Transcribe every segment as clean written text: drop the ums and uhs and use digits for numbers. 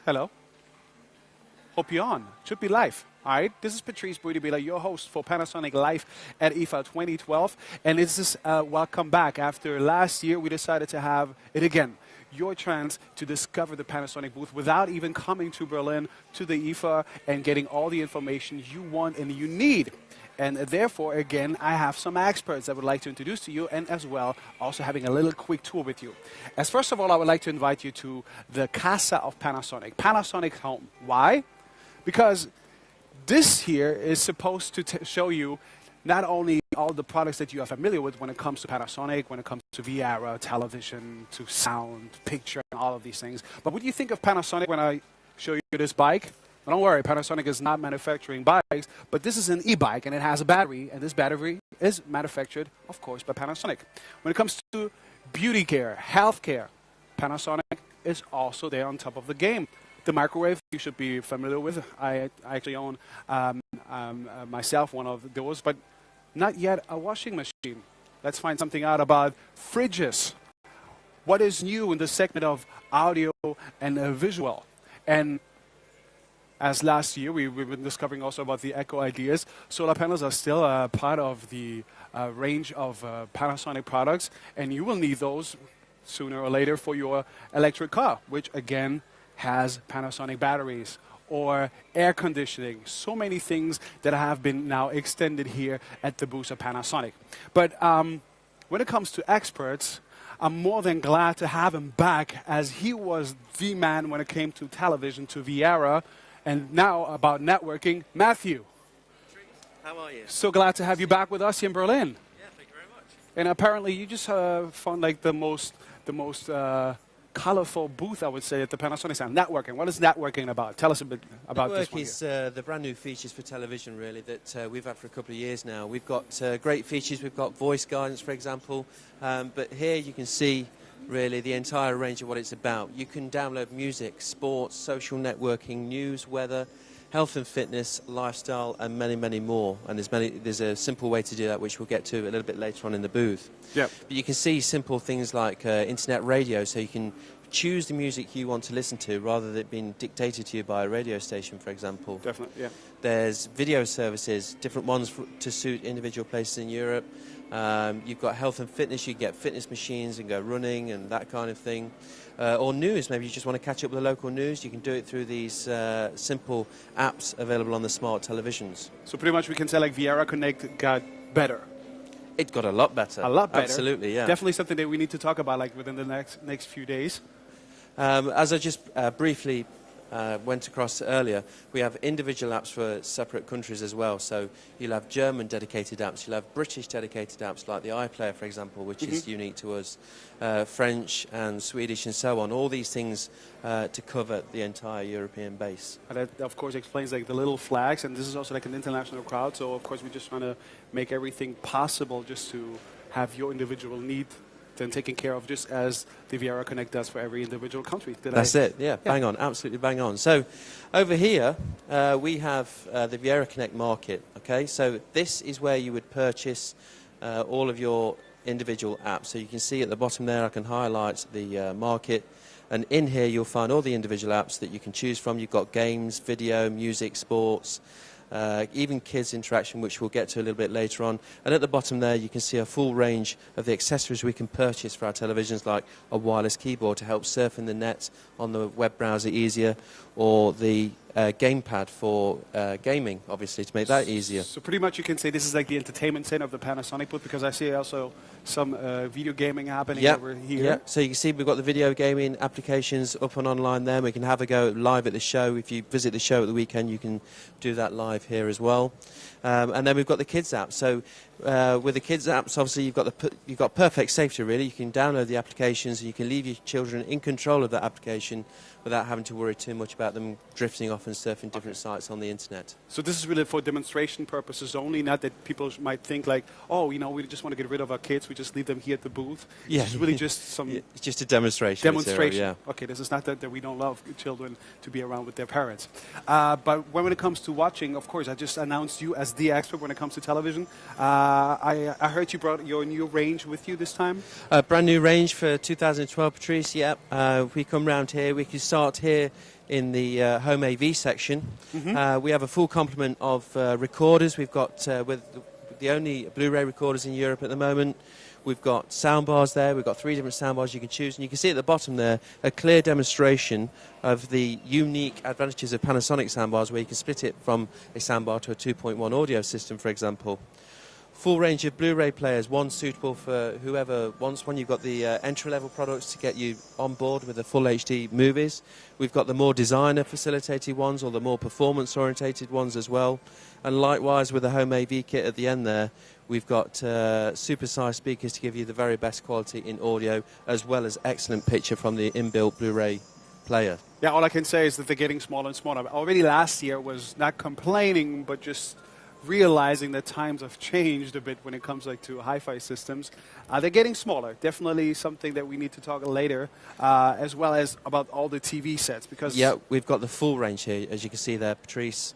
Hello. Hope you're on. Should be live. All right. This is Patrice Boudibila, your host for Panasonic Live at IFA 2012. And this is welcome back. After last year, we decided to have it again. Your chance to discover the Panasonic booth without even coming to Berlin, to the IFA, and getting all the information you want and you need. And therefore, again, I have some experts I would like to introduce to you, and as well, also having a little quick tour with you. As first of all, I would like to invite you to the Casa of Panasonic, Panasonic's home. Why? Because this here is supposed to show you not only all the products that you are familiar with when it comes to Panasonic, when it comes to VR, television, to sound, picture, and all of these things, but what do you think of Panasonic when I show you this bike? Well, don't worry, Panasonic is not manufacturing bikes, but this is an e-bike and it has a battery, and this battery is manufactured, of course, by Panasonic. When it comes to beauty care, health care, Panasonic is also there on top of the game. The microwave you should be familiar with. I actually own myself one of those, but not yet a washing machine. Let's find something out about fridges. What is new in the segment of audio and visual? And as last year, we've been discovering also about the eco ideas. Solar panels are still part of the range of Panasonic products, and you will need those sooner or later for your electric car, which again has Panasonic batteries, or air conditioning. So many things that have been now extended here at the booth of Panasonic. But when it comes to experts, I'm more than glad to have him back, as he was the man when it came to television, to VR, and now about networking. Matthew. How are you? So glad to have you back with us here in Berlin. Yeah, thank you very much. And apparently you just found like the most colorful booth, I would say, at the Panasonic stand. Networking. What is networking about? Tell us a bit about this one. Network is the brand new features for television, really, that we've had for a couple of years now. We've got great features. We've got voice guidance, for example. But here you can see really the entire range of what it's about. You can download music, sports, social networking, news, weather, health and fitness, lifestyle, and many, many more. And there's a simple way to do that, which we'll get to a little bit later on in the booth. Yep. But you can see simple things like internet radio, so you can choose the music you want to listen to rather than it being dictated to you by a radio station, for example. Definitely, yeah. There's video services, different ones to suit individual places in Europe. You've got health and fitness. You can get fitness machines and go running and that kind of thing. Or news, maybe you just want to catch up with the local news. You can do it through these simple apps available on the smart televisions. So pretty much we can say like VR Connect got better. It got a lot better. A lot better. Absolutely, yeah. Definitely something that we need to talk about like within the next few days. As I just briefly went across earlier, we have individual apps for separate countries as well. So you'll have German dedicated apps, you'll have British dedicated apps like the iPlayer, for example, which is unique to us, French and Swedish and so on. All these things to cover the entire European base. And that, of course, explains like the little flags, and this is also like an international crowd. So, of course, we're just trying to make everything possible just to have your individual need then taken care of, just as the VR Connect does for every individual country. That's it, yeah, bang on, absolutely bang on. So over here we have the VR Connect market, okay? So this is where you would purchase all of your individual apps. So you can see at the bottom there, I can highlight the market, and in here you'll find all the individual apps that you can choose from. You've got games, video, music, sports, even kids interaction, which we'll get to a little bit later on. And at the bottom there you can see a full range of the accessories we can purchase for our televisions, like a wireless keyboard to help surfing the net on the web browser easier, or the gamepad for gaming, obviously, to make that easier. So pretty much you can say this is like the entertainment center of the Panasonic booth, because I see also some video gaming happening over here. Yeah, so you can see we've got the video gaming applications up and online there. We can have a go live at the show. If you visit the show at the weekend, you can do that live here as well. And then we've got the kids app. So with the kids apps, obviously you've got perfect safety, really. You can download the applications and you can leave your children in control of that application without having to worry too much about them drifting off and surfing different sites on the internet. So this is really for demonstration purposes only, not that people might think like, oh, you know, we just want to get rid of our kids, we just leave them here at the booth. Yeah. It's really just some... It's just a demonstration. Demonstration. Material, yeah. Okay, this is not that we don't love children to be around with their parents. But when it comes to watching, of course, I just announced you as the expert when it comes to television. I heard you brought your new range with you this time. Brand new range for 2012, Patrice, yeah. We come round here, we can start here in the home AV section. We have a full complement of recorders. We've got with the only Blu-ray recorders in Europe at the moment. We've got soundbars there. We've got 3 different soundbars you can choose. And you can see at the bottom there a clear demonstration of the unique advantages of Panasonic soundbars, where you can split it from a soundbar to a 2.1 audio system, for example. Full range of Blu-ray players, one suitable for whoever wants one. You've got the entry-level products to get you on board with the full HD movies. We've got the more designer-facilitated ones, or the more performance-orientated ones as well. And likewise with the home AV kit at the end there, we've got super-sized speakers to give you the very best quality in audio, as well as excellent picture from the inbuilt Blu-ray player. Yeah, all I can say is that they're getting smaller and smaller. Already last year was not complaining, but just realizing that times have changed a bit when it comes to hi-fi systems. They're getting smaller. Definitely something that we need to talk later, as well as about all the TV sets. Because yeah, we've got the full range here, as you can see there, Patrice,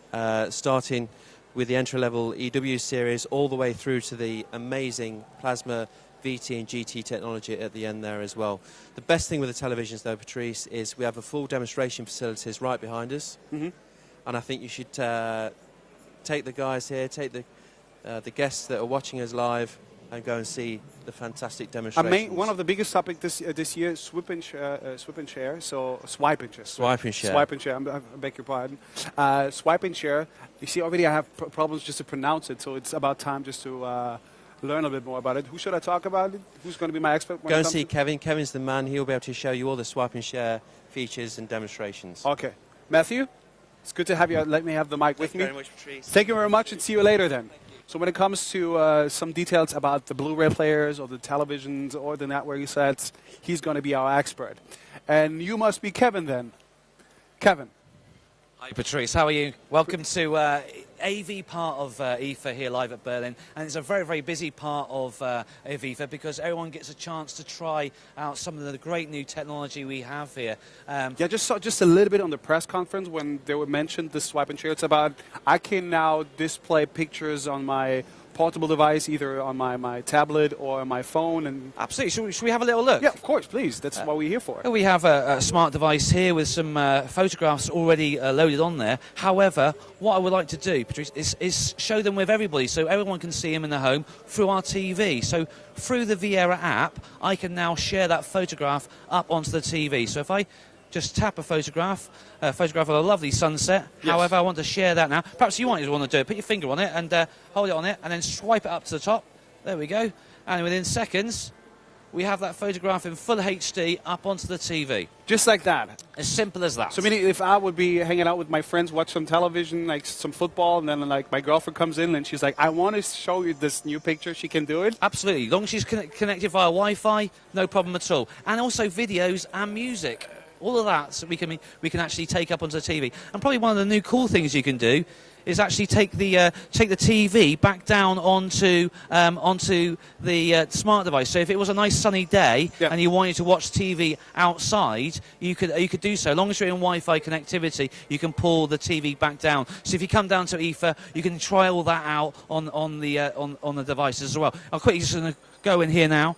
starting with the entry-level EW series all the way through to the amazing plasma VT and GT technology at the end there as well. The best thing with the televisions, though, Patrice, is we have a full demonstration facilities right behind us. And I think you should take the guys here, take the guests that are watching us live, and go and see the fantastic demonstrations. One of the biggest topics this year is swipe and share. So swipe and share. Swipe and share. Swipe and share. I beg your pardon. Swipe and share. You see, already I have problems just to pronounce it, so it's about time just to learn a bit more about it. Who should I talk about it? Who's going to be my expert? Go and see Kevin. Kevin's the man. He'll be able to show you all the swipe and share features and demonstrations. Okay. Matthew, it's good to have you. Let me have the mic with me. Thank you very much, Patrice. Thank you very much, and see you later then. So when it comes to some details about the Blu-ray players or the televisions or the network sets, he's going to be our expert. And you must be Kevin then. Kevin. Hi Patrice, how are you? Welcome to AV part of IFA here live at Berlin, and it's a very, very busy part of IFA because everyone gets a chance to try out some of the great new technology we have here. Yeah, just a little bit on the press conference when they were mentioned the swipe and share. It's about I can now display pictures on my portable device, either on my tablet or on my phone. And absolutely. Should we have a little look? Yeah, of course, please. That's what we're here for. We have a smart device here with some photographs already loaded on there. However, what I would like to do, Patrice, is show them with everybody so everyone can see them in the home through our TV. So through the Viera app, I can now share that photograph up onto the TV. So if I just tap a photograph of a lovely sunset. Yes. However, I want to share that now. Perhaps you want to do it. Put your finger on it and hold it on it, and then swipe it up to the top. There we go. And within seconds, we have that photograph in full HD up onto the TV. Just like that. As simple as that. So, meaning if I would be hanging out with my friends, watch some television, like some football, and then like my girlfriend comes in and she's like, I want to show you this new picture, she can do it? Absolutely. As long as she's connected via Wi-Fi, no problem at all. And also videos and music. All of that, so we can actually take up onto the TV. And probably one of the new cool things you can do is actually take the TV back down onto the smart device. So if it was a nice sunny day and you wanted to watch TV outside, you could do so. As long as you're in Wi-Fi connectivity, you can pull the TV back down. So if you come down to IFA, you can try all that out on the devices as well. I'm quickly just going to go in here now.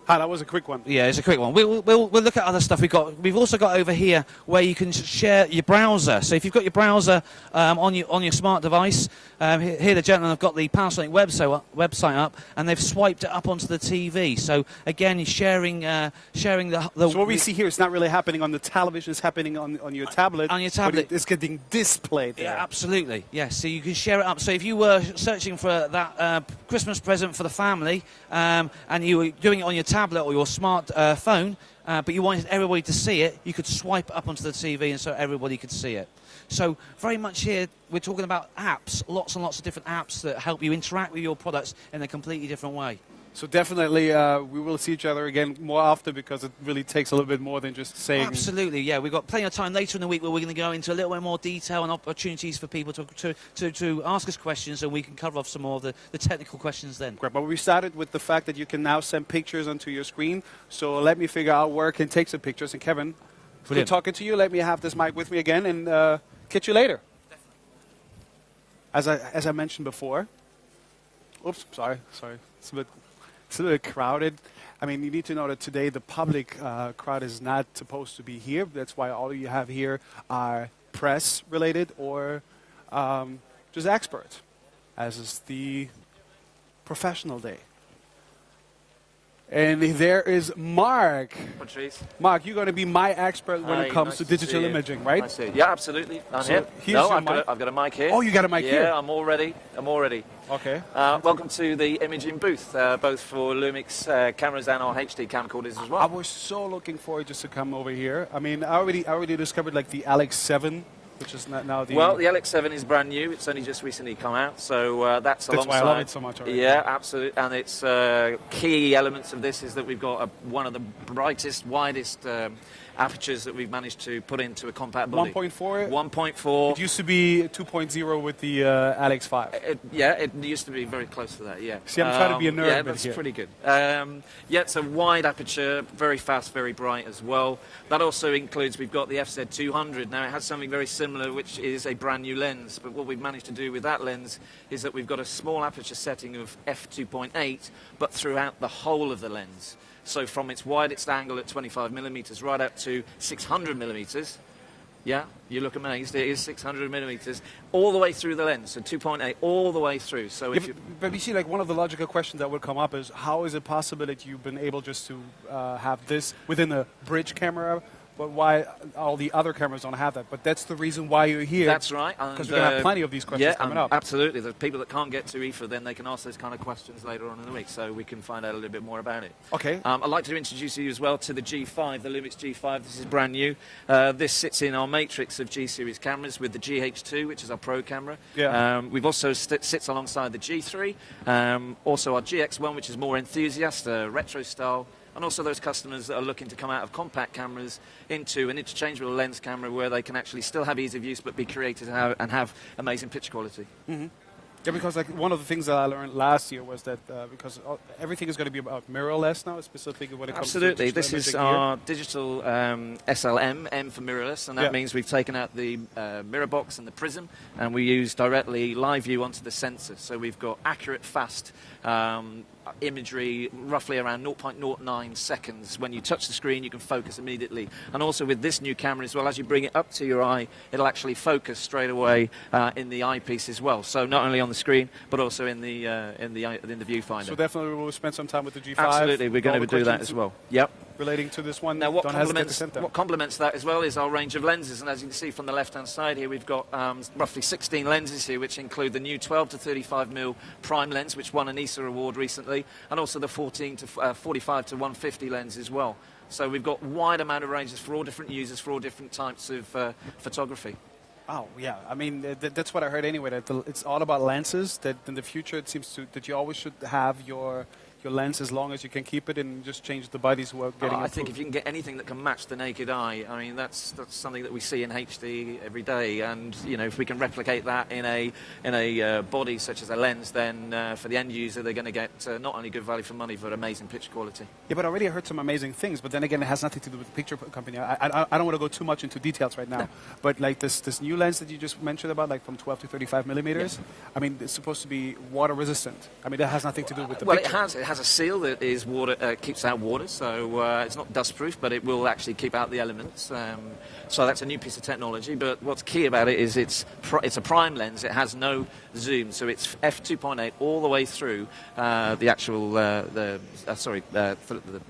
Ah, that was a quick one. Yeah, it's a quick one. We'll look at other stuff we've got. We've also got over here where you can share your browser. So if you've got your browser on your smart device, here the gentlemen have got the Panasonic website up, and they've swiped it up onto the TV. So again, you're sharing the. So what we see here is not really happening on the television; it's happening on your tablet. On your tablet, it's getting displayed there. Yeah, absolutely. Yes. So you can share it up. So if you were searching for that Christmas present for the family, and you were doing it on your tablet or your smart phone, but you wanted everybody to see it, you could swipe up onto the TV and so everybody could see it. So very much here we're talking about apps, lots and lots of different apps that help you interact with your products in a completely different way. So definitely we will see each other again more often because it really takes a little bit more than just saying... Absolutely, yeah. We've got plenty of time later in the week where we're going to go into a little bit more detail and opportunities for people to ask us questions, and we can cover off some more of the technical questions then. Great, but we started with the fact that you can now send pictures onto your screen. So let me figure out where I can take some pictures. And Kevin, good talking to you. Let me have this mic with me again and catch you later. Definitely. As I mentioned before... Oops, sorry. It's a bit crowded. I mean, you need to know that today the public crowd is not supposed to be here. That's why all you have here are press related or just experts, as is the professional day. And there is Mark. Patrice. Mark, you're going to be my expert when it comes to digital imaging, right? Nice to see you. Yeah, absolutely. I'm So here. No, I've got a mic here. Oh, you got a mic here? Yeah, I'm all ready. Okay. Welcome to the imaging booth, both for Lumix cameras and our HD camcorders as well. I was so looking forward just to come over here. I mean, I already discovered like the LX7, which is not now the... Well, the LX7 is brand new. It's only just recently come out, so that's alongside... why I love it so much already. Yeah, absolutely. And its key elements of this is that we've got one of the brightest, widest apertures that we've managed to put into a compact body. 1.4? 1.4. It used to be 2.0 with the LX5. It used to be very close to that, yeah. See, I'm trying to be a nerd. Yeah, that's pretty good. Yeah, it's a wide aperture, very fast, very bright as well. That also includes, we've got the FZ200. Now, it has something very similar, which is a brand new lens. But what we've managed to do with that lens is that we've got a small aperture setting of f2.8, but throughout the whole of the lens. So from its widest angle at 25 millimeters right up to 600 millimeters. Yeah, you look amazed. It is 600 millimeters all the way through the lens. So 2.8 all the way through. So if but you see, like one of the logical questions that would come up is, how is it possible that you've been able just to have this within a bridge camera? But why all the other cameras don't have that? But that's the reason why you're here. That's right. Because we're going to have plenty of these questions coming up. Absolutely. There's people that can't get to IFA, then they can ask those kind of questions later on in the week, so we can find out a little bit more about it. Okay. I'd like to introduce you as well to the G5, the Lumix G5. This is brand new. This sits in our matrix of G-series cameras with the GH2, which is our pro camera. Yeah. We've also sits alongside the G3, also our GX1, which is more enthusiast, retro style. And also those customers that are looking to come out of compact cameras into an interchangeable lens camera where they can actually still have ease of use but be creative and have amazing picture quality. Mm-hmm. Yeah, because like one of the things that I learned last year was that because everything is going to be about mirrorless now, specifically when it comes to absolutely. This is our digital SLM, M for mirrorless, and that means we've taken out the mirror box and the prism, and we use directly live view onto the sensor. So we've got accurate, fast imagery, roughly around 0.09 seconds. When you touch the screen, you can focus immediately. And also with this new camera as well, as you bring it up to your eye, it'll actually focus straight away in the eyepiece as well. So not only on the screen, but also in the viewfinder. So definitely we'll spend some time with the G5. Absolutely, we're going to do that as well. Yep. Relating to this one, now what complements that as well is our range of lenses, and as you can see from the left-hand side here, we've got roughly 16 lenses here, which include the new 12 to 35mm prime lens, which won an ESA award recently, and also the 14 to 45 to 150 lens as well. So we've got wide amount of ranges for all different users, for all different types of photography. Oh, yeah. I mean, that's what I heard anyway, that it's all about lenses, that in the future it seems that you always should have your lens as long as you can keep it and just change the bodies who are getting I think if you can get anything that can match the naked eye, I mean, that's something that we see in HD every day, and, you know, if we can replicate that in a body such as a lens, then for the end user, they're going to get not only good value for money, but amazing picture quality. Yeah, but I already heard some amazing things, but then again, it has nothing to do with the picture company. I don't want to go too much into details right now, no. But like this new lens that you just mentioned about, like from 12 to 35 millimeters, I mean, it's supposed to be water resistant. I mean, that has nothing to do with the picture. Well, it has a seal that is water, keeps out water, so it's not dust proof, but it will actually keep out the elements. So that's a new piece of technology, but what's key about it is it's a prime lens. It has no zoom, so it's f2.8 all the way through the actual the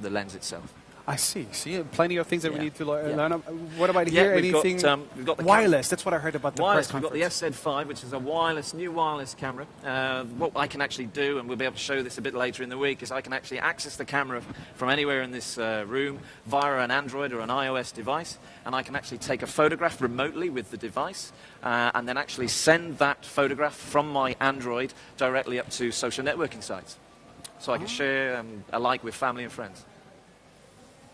lens itself. I see. See, plenty of things that we need to learn. What about here? Anything we've got the wireless? That's what I heard about the wireless. press We've got the conference. SZ5, which is a new wireless camera. What I can actually do, and we'll be able to show this a bit later in the week, is I can actually access the camera from anywhere in this room via an Android or an iOS device, and I can actually take a photograph remotely with the device, and then actually send that photograph from my Android directly up to social networking sites, so I can share alike with family and friends.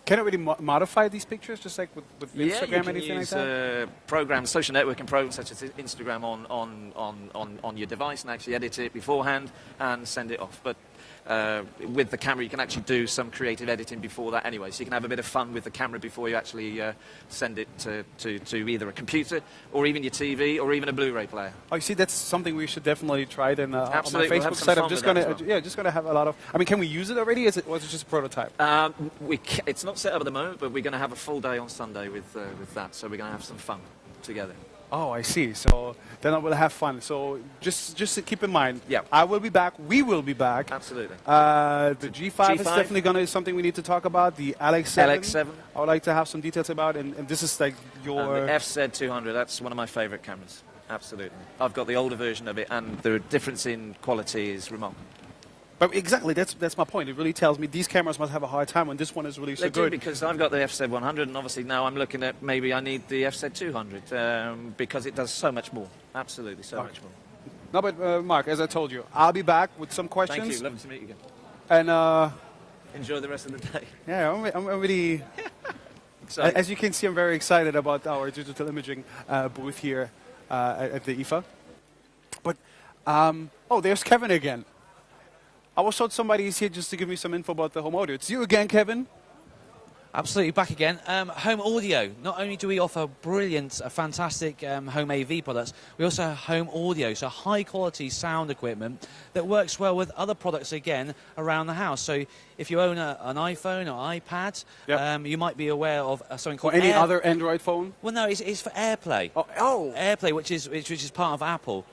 Can it really modify these pictures, just like with Instagram, anything like that? Yeah, you can use programs, social networking programs such as Instagram on your device, and actually edit it beforehand and send it off. But with the camera, you can actually do some creative editing before that anyway. So you can have a bit of fun with the camera before you actually send it to either a computer or even your TV or even a Blu-ray player. Oh, you see, that's something we should definitely try then on my Absolutely, we'll have Facebook some site. fun I'm just with that gonna, as well. just gonna have a lot of. I mean, can we use it already? Was it just a prototype? It's not set up at the moment, but we're going to have a full day on Sunday with that. So we're going to have some fun together. Oh, I see. So then I will have fun. So just to keep in mind, Yeah. I will be back. We will be back. Absolutely. The G5 is G5. definitely going to be something we need to talk about. The LX7. LX7. I would like to have some details about, and this is like your. And the FZ200, that's one of my favourite cameras. Absolutely. I've got the older version of it, and the difference in quality is remarkable. But exactly, that's my point. It really tells me these cameras must have a hard time when this one is really so They do, good. because I've got the FZ100, and obviously now I'm looking at maybe I need the FZ200 because it does so much more. Absolutely, so much more. No, but Mark, as I told you, I'll be back with some questions. Thank you. Lovely to meet you again. And Enjoy the rest of the day. yeah, I'm really. Excited. As you can see, I'm very excited about our digital imaging booth here at the IFA. But oh, there's Kevin again. I was told somebody is here just to give me some info about the home audio. It's you again, Kevin. Absolutely, back again. Home audio. Not only do we offer brilliant, fantastic home AV products, we also have home audio, so high-quality sound equipment that works well with other products, again, around the house. So if you own an iPhone or iPad, Yep. you might be aware of something Or called any other Android phone. Well, no, it's for AirPlay. Oh. AirPlay, which is part of Apple.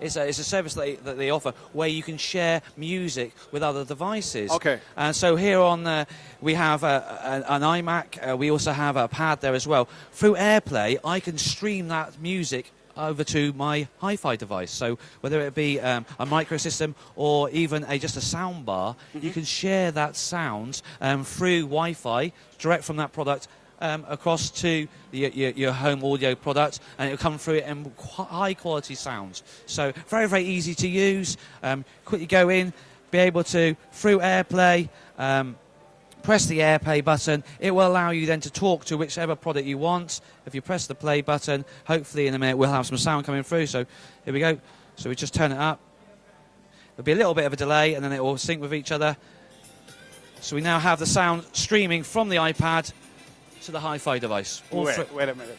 It's a service that they offer where you can share music with other devices. Okay. And so here on, we have an iMac. We also have a pad there as well. Through AirPlay, I can stream that music over to my hi-fi device. So whether it be a microsystem or even just a sound bar, you can share that sound through Wi-Fi direct from that product across to your home audio product, and it'll come through it in high quality sounds. So very, very easy to use. Quickly go in, be able to, through AirPlay, press the AirPlay button. It will allow you then to talk to whichever product you want. If you press the play button, hopefully in a minute we'll have some sound coming through. So here we go. So we just turn it up. There'll be a little bit of a delay, and then it will sync with each other. So we now have the sound streaming from the iPad to the hi-fi device. Wait a minute.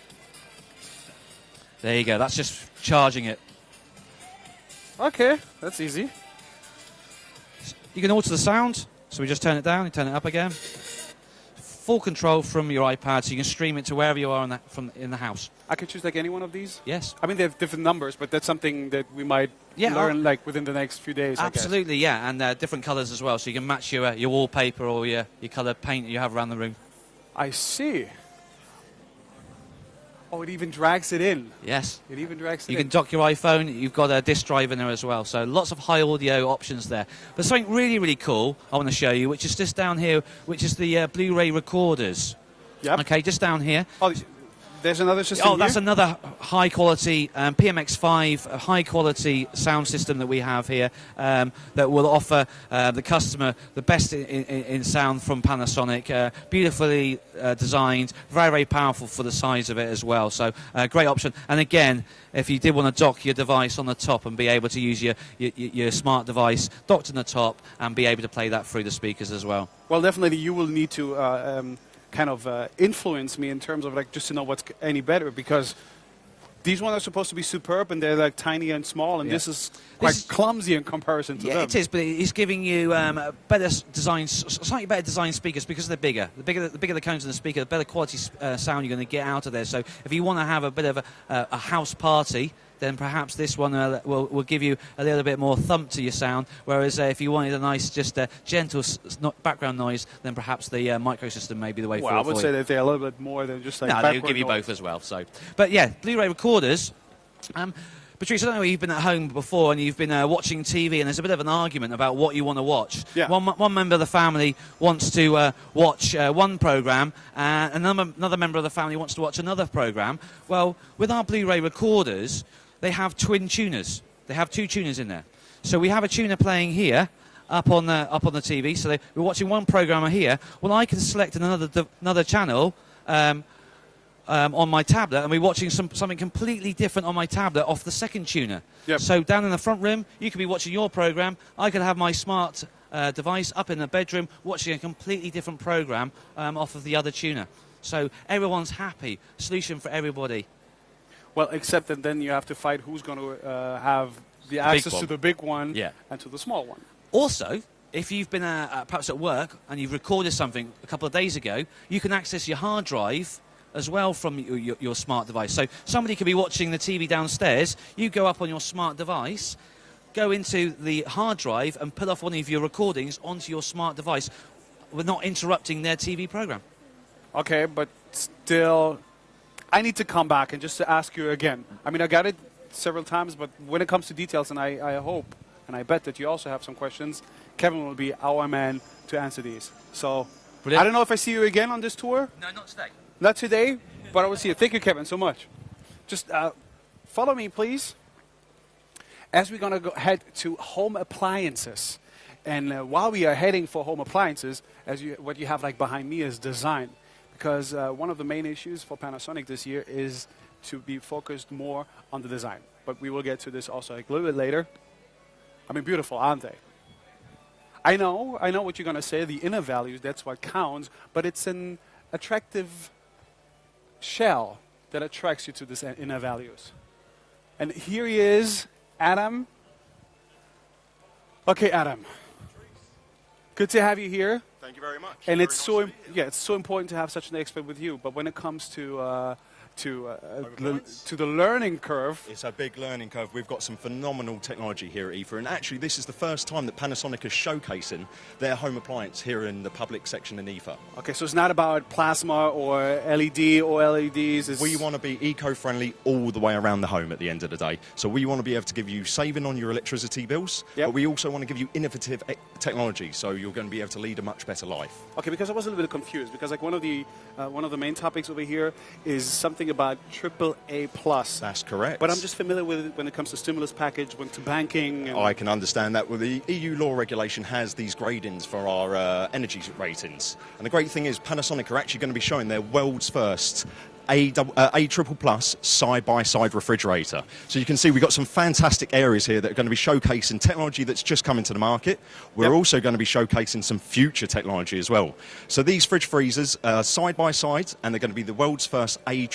There you go. That's just charging it. Okay, that's easy. You can alter the sound. So we just turn it down and turn it up again. Full control from your iPad, so you can stream it to wherever you are in the house. I can choose like any one of these? Yes. I mean, they have different numbers, but that's something that we might learn like within the next few days. Absolutely, yeah, and different colours as well, so you can match your wallpaper or your coloured paint that you have around the room. I see. Oh, it even drags it in. Yes. It even drags it You in. can dock your iPhone. You've got a disc drive in there as well. So lots of high audio options there. But something really, really cool I want to show you, which is just down here, which is the Blu-ray recorders. Yep. Okay, just down here. Oh, there's another system Oh, that's here? another high-quality PMX5 high-quality sound system that we have here that will offer the customer the best in sound from Panasonic. Beautifully designed, very, very powerful for the size of it as well. So, great option. And again, if you did want to dock your device on the top and be able to use your smart device docked on the top and be able to play that through the speakers as well. Well, definitely you will need to kind of influence me in terms of like just to know what's any better, because these ones are supposed to be superb and they're like tiny and small, and this is quite clumsy in comparison to them. Yeah, it is, but it's giving you better design, slightly better design speakers because they're bigger. The bigger the cones in the speaker, the better quality sound you're going to get out of there. So if you want to have a bit of a house party, then perhaps this one will give you a little bit more thump to your sound. Whereas if you wanted a nice, just gentle background noise, then perhaps the microsystem may be the way forward. Well, I would say that they're a little bit more than just like no, they'll give you both as well. So, but yeah, Blu-ray recorders. Patrice, I don't know, you've been at home before and you've been watching TV, and there's a bit of an argument about what you want to watch. Yeah. One member of the family wants to watch one programme, and another member of the family wants to watch another programme. Well, with our Blu-ray recorders, they have twin tuners. They have two tuners in there. So we have a tuner playing here, up on the TV. So we're watching one programme here. Well, I can select another channel on my tablet and be watching something completely different on my tablet off the second tuner. Yep. So down in the front room, you could be watching your program. I could have my smart device up in the bedroom watching a completely different program off of the other tuner. So everyone's happy. Solution for everybody. Well, except that then you have to fight who's going to have the access to the big one and to the small one. Also, if you've been perhaps at work and you've recorded something a couple of days ago, you can access your hard drive as well from your smart device. So somebody could be watching the TV downstairs, you go up on your smart device, go into the hard drive and pull off one of your recordings onto your smart device with not interrupting their TV program. Okay, but still, I need to come back and just to ask you again. I mean, I got it several times, but when it comes to details, and I hope and I bet that you also have some questions, Kevin will be our man to answer these. So, Brilliant. I don't know if I see you again on this tour. No, not today. Not today, but I will see you. Thank you, Kevin, so much. Just follow me, please, as we're going to head to home appliances. And while we are heading for home appliances, what you have like behind me is design. Because one of the main issues for Panasonic this year is to be focused more on the design. But we will get to this also like a little bit later. I mean, beautiful, aren't they? I know what you're going to say, the inner values, that's what counts, but it's an attractive shell that attracts you to this inner values. And here he is, Adam. Okay, Adam. Good to have you here. Thank you very much. And it's Very it's so important to have such an expert with you. But when it comes to the learning curve, It's a big learning curve. We've got some phenomenal technology here at IFA, and actually this is the first time that Panasonic is showcasing their home appliance here in the public section in IFA. okay, so it's not about plasma or LED or LEDs. We want to be eco-friendly all the way around the home at the end of the day. So we want to be able to give you saving on your electricity bills, Yep. but we also want to give you innovative technology, so you're going to be able to lead a much better life. Okay, because I was a little bit confused because like one of the main topics over here is something about AAA plus. That's correct. But I'm just familiar with it when it comes to stimulus package, when to banking. And I can understand that. Well, the EU law regulation has these gradings for our energy ratings. And the great thing is Panasonic are actually going to be showing their world's first A++ side-by-side refrigerator. So you can see we've got some fantastic areas here that are going to be showcasing technology that's just come into the market. We're also going to be showcasing some future technology as well. So these fridge freezers are side-by-side, and they're going to be the world's first A++.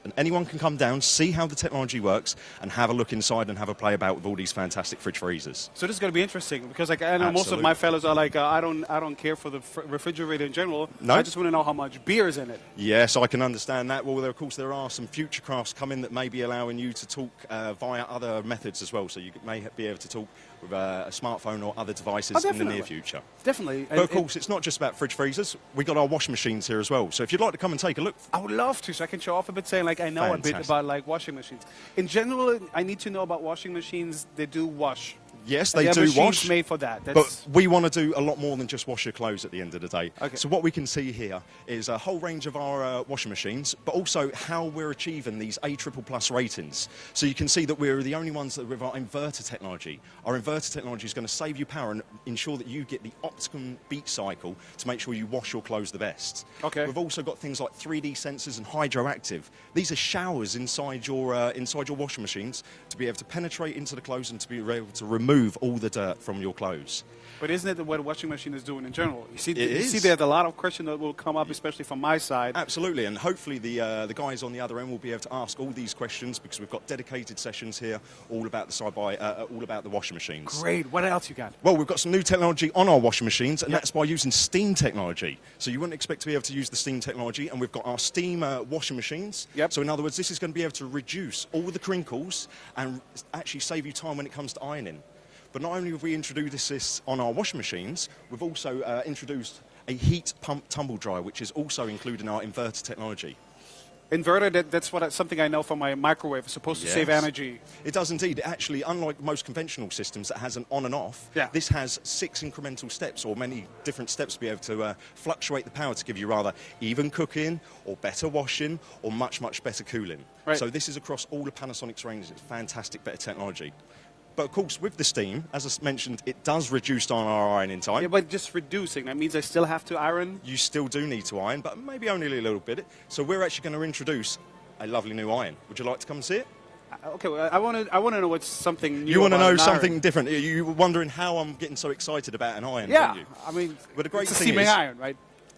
And anyone can come down, see how the technology works, and have a look inside and have a play about with all these fantastic fridge freezers. so this is going to be interesting because like I know most of my fellows are like I don't care for the refrigerator in general. No. I just want to know how much beer is in it. Yes, I can understand that. Well, of course, there are some future crafts coming that may be allowing you to talk via other methods as well. So you may be able to talk with a smartphone or other devices in the near future. Definitely. But of course, it's not just about fridge freezers. We've got our washing machines here as well. So if you'd like to come and take a look. I would love to, so I can show off a bit, saying like I know a bit Fantastic. about like washing machines. In general, I need to know about washing machines. They do wash. Yes, And they there are do machines wash. made for that. But That's, we want to do a lot more than just wash your clothes at the end of the day. Okay. So what we can see here is a whole range of our washing machines, but also how we're achieving these A++ ratings. So you can see that we're the only ones that with our inverter technology. Our inverter technology is going to save you power and ensure that you get the optimum beat cycle to make sure you wash your clothes the best. Okay. We've also got things like 3D sensors and hydroactive. These are showers inside your washing machines to be able to penetrate into the clothes and to be able to remove all the dirt from your clothes. but isn't it what a washing machine is doing in general? You see, is. there's a lot of questions that will come up, especially from my side. Absolutely, and hopefully the guys on the other end will be able to ask all these questions because we've got dedicated sessions here all about the washing machines. Great. What else you got? Well, we've got some new technology on our washing machines, and that's by using steam technology. So you wouldn't expect to be able to use the steam technology, and we've got our steam washing machines. Yep. So in other words, this is going to be able to reduce all the crinkles and actually save you time when it comes to ironing. But not only have we introduced this on our washing machines, we've also introduced a heat pump tumble dryer, which is also included in our inverter technology. Inverter, that's something I know from my microwave. It's supposed to save Yes. energy. It does indeed. It actually, unlike most conventional systems that has an on and off, Yeah. this has 6 incremental steps or many different steps to be able to fluctuate the power to give you rather even cooking or better washing or much, much better cooling. Right. So this is across all the Panasonic's range. It's fantastic, better technology. But of course, with the steam, as I mentioned, it does reduce on our ironing time. Yeah, but just reducing, that means I still have to iron? You still do need to iron, but maybe only a little bit. So we're actually going to introduce a lovely new iron. Would you like to come and see it? Okay, well, I want to know what's something new. You want to know about an something iron. different. You were wondering how I'm getting so excited about an iron, Yeah, weren't you? I mean, But the great it's a thing steaming is, iron, right?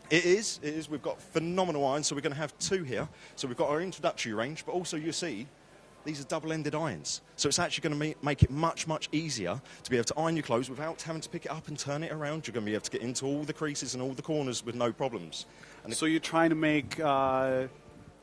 It is. We've got phenomenal irons, so we're going to have two here. So we've got our introductory range, but also you see, these are double-ended irons. So it's actually going to make it much, much easier to be able to iron your clothes without having to pick it up and turn it around. You're going to be able to get into all the creases and all the corners with no problems. And So you're trying to make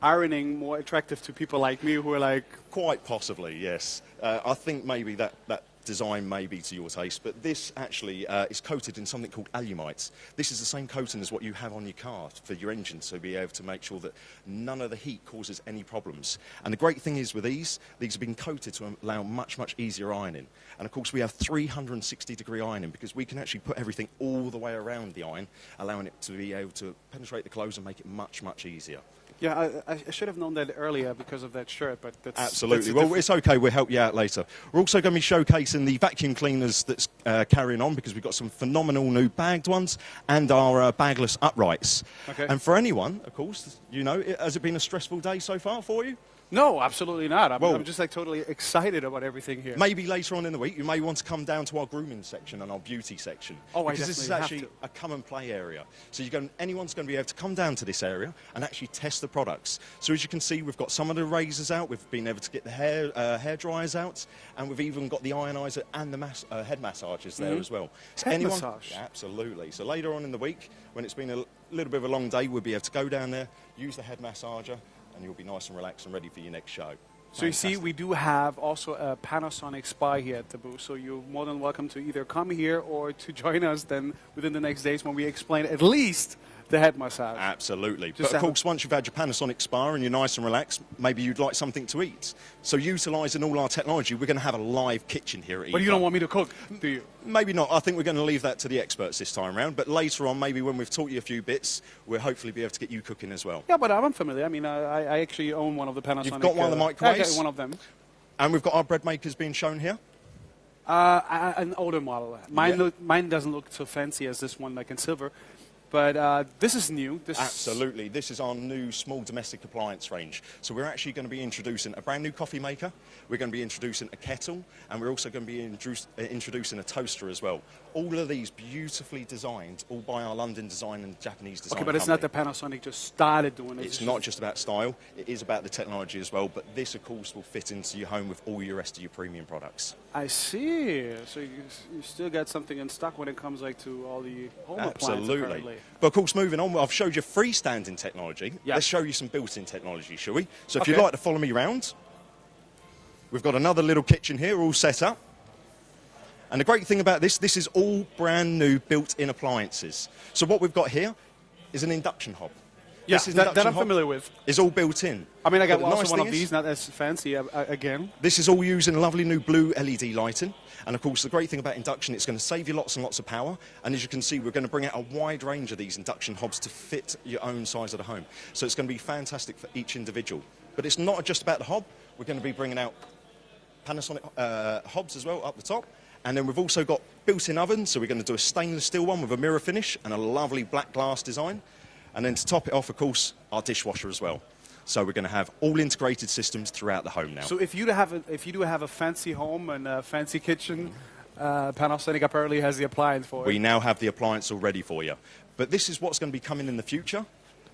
ironing more attractive to people like me who are like... quite possibly, yes. I think maybe that design may be to your taste, but this actually is coated in something called alumite. This is the same coating as what you have on your car for your engine, so be able to make sure that none of the heat causes any problems. And the great thing is with these have been coated to allow much, much easier ironing. And of course we have 360-degree ironing because we can actually put everything all the way around the iron, allowing it to be able to penetrate the clothes and make it much, much easier. Yeah, I should have known that earlier because of that shirt, but that's... Absolutely. That's Well, it's okay. We'll help you out later. We're also going to be showcasing the vacuum cleaners that's carrying on because we've got some phenomenal new bagged ones and our bagless uprights. Okay. And for anyone, of course, you know, has it been a stressful day so far for you? No, absolutely not. Well- I'm just like totally excited about everything here. Maybe later on in the week, you may want to come down to our grooming section and our beauty section. Oh, I because this is definitely have actually a come and play area. So anyone's going to be able to come down to this area and actually test the products. So as you can see, we've got some of the razors out, we've been able to get the hair dryers out, and we've even got the ionizer and the head massages there as well. So Head massage? Yeah, absolutely. So later on in the week, when it's been a little bit of a long day, we'll be able to go down there, use the head massager, and you'll be nice and relaxed and ready for your next show. So you see, we do have also a Panasonic spy here at the booth, so you're more than welcome to either come here or to join us then within the next days when we explain at least the head massage. Absolutely. Just But of course, once you've had your Panasonic spa and you're nice and relaxed, maybe you'd like something to eat. So utilising all our technology, we're going to have a live kitchen here at But you IFA. don't want me to cook, do you? Maybe not. I think we're going to leave that to the experts this time round. But later on, maybe when we've taught you a few bits, we'll hopefully be able to get you cooking as well. Yeah, but I'm familiar. I mean, I actually own one of the Panasonic. You've got one of the I microwaves? got one of them. And we've got our bread makers being shown here. An older model. Mine doesn't look so fancy as this one, like in silver. But this is new. Absolutely. This is our new small domestic appliance range. So we're actually going to be introducing a brand new coffee maker. We're going to be introducing a kettle. And we're also going to be introducing a toaster as well. All of these beautifully designed, all by our London design and Japanese design Okay, but it's not company. that Panasonic just started doing it. It's not just about style, it is about the technology as well, but this, of course, will fit into your home with all your rest of your premium products. I see. So you still got something in stock when it comes like to all the home appliances, Absolutely. apparently. But, of course, moving on, I've showed you freestanding technology. Yeah. Let's show you some built-in technology, shall we? So if Okay. you'd like to follow me around, we've got another little kitchen here all set up. And the great thing about this is all brand new built-in appliances. So what we've got here is an induction hob. Yeah, This that induction I'm hob familiar with. is all built in. I mean, I got But the also nice one thing of is- these, not as fancy again. This is all using lovely new blue LED lighting. And of course, the great thing about induction, it's going to save you lots and lots of power. And as you can see, we're going to bring out a wide range of these induction hobs to fit your own size of the home. So it's going to be fantastic for each individual. But it's not just about the hob. We're going to be bringing out Panasonic hobs as well up the top. And then we've also got built-in ovens. So we're going to do a stainless steel one with a mirror finish and a lovely black glass design. And then to top it off, of course, our dishwasher as well. So we're going to have all integrated systems throughout the home now. So if you do have a fancy home and a fancy kitchen, Panasonic apparently has the appliance for it. We now have the appliance all ready for you. But this is what's going to be coming in the future.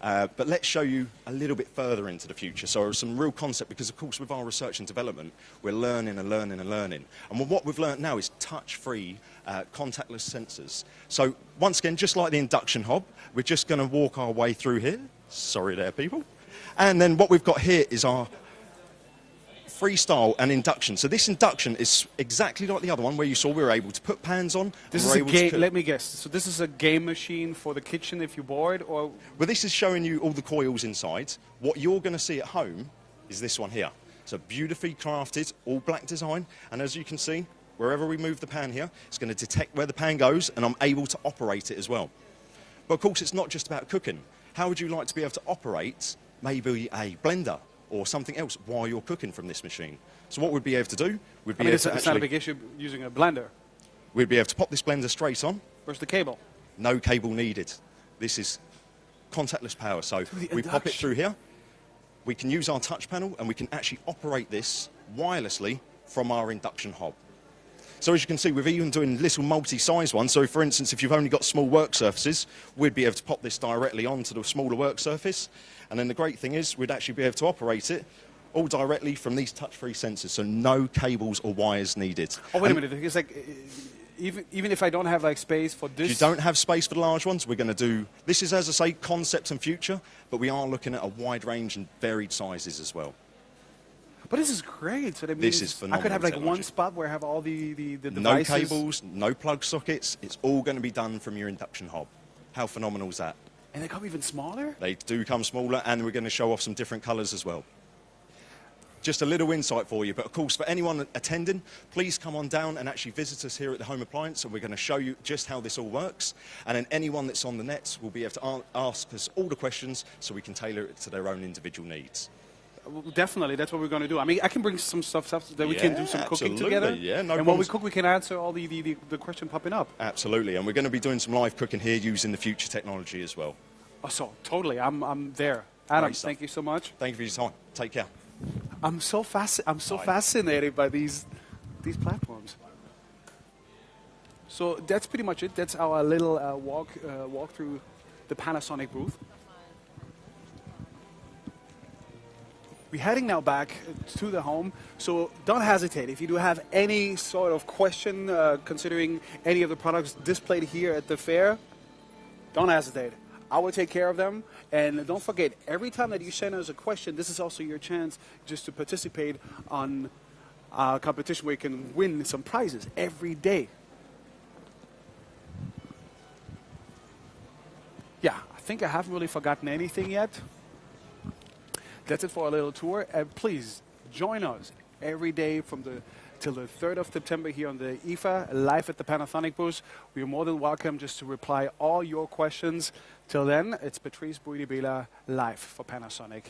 But let's show you a little bit further into the future. So some real concept, because of course with our research and development, we're learning and learning and learning. And what we've learned now is touch-free, contactless sensors. So once again, just like the induction hob, we're just going to walk our way through here. Sorry there, people. And then what we've got here is our freestyle and induction. So this induction is exactly like the other one where you saw we were able to put pans on. This is a game. Let me guess. So this is a game machine for the kitchen if you're bored, or Well, this is showing you all the coils inside. What you're going to see at home is this one here. So beautifully crafted, all black design. And as you can see, wherever we move the pan here, it's going to detect where the pan goes, and I'm able to operate it as well. But of course, it's not just about cooking. How would you like to be able to operate maybe a blender or something else while you're cooking from this machine? So what we'd be able to do, we'd be I mean, able to it's not a actually, big issue using a blender. we'd be able to pop this blender straight on. Where's the cable? No cable needed. This is contactless power. So the we pop it induction. through here. We can use our touch panel and we can actually operate this wirelessly from our induction hob. So as you can see, we're even doing little multi-size ones. So for instance, if you've only got small work surfaces, we'd be able to pop this directly onto the smaller work surface. And then the great thing is we'd actually be able to operate it all directly from these touch-free sensors. So no cables or wires needed. Oh, wait a And minute. It's like, even if I don't have like space for this. if you don't have space for the large ones, we're going to do, this is, as I say, concept and future, but we are looking at a wide range and varied sizes as well. But this is great. So that This means is I could have like phenomenal one spot where I have all the No devices. cables, no plug sockets. It's all going to be done from your induction hob. How phenomenal is that? And they come even smaller? They do come smaller, and we're going to show off some different colours as well. Just a little insight for you, but of course, for anyone attending, please come on down and actually visit us here at the Home Appliance, and we're going to show you just how this all works. And then anyone that's on the net will be able to ask us all the questions so we can tailor it to their own individual needs. Well, definitely, that's what we're going to do. I mean, I can bring some stuff that we can do some cooking absolutely. together. Yeah, no and while we problems. cook, we can answer all the question popping up. Absolutely, and we're going to be doing some live cooking here using the future technology as well. Oh, so totally, I'm there. Adam, Great stuff. thank you so much. Thank you for your time. Take care. I'm so fascinated by these platforms. So that's pretty much it. That's our little walk through the Panasonic booth. We're heading now back to the home, so don't hesitate. If you do have any sort of question considering any of the products displayed here at the fair, don't hesitate. I will take care of them. And don't forget, every time that you send us a question, this is also your chance just to participate on a competition where you can win some prizes every day. Yeah, I think I haven't really forgotten anything yet. That's it for our little tour. And please join us every day till the 3rd of September here on the IFA, live at the Panasonic booth. We are more than welcome just to reply all your questions. Till then, it's Patrice Boudibila live for Panasonic.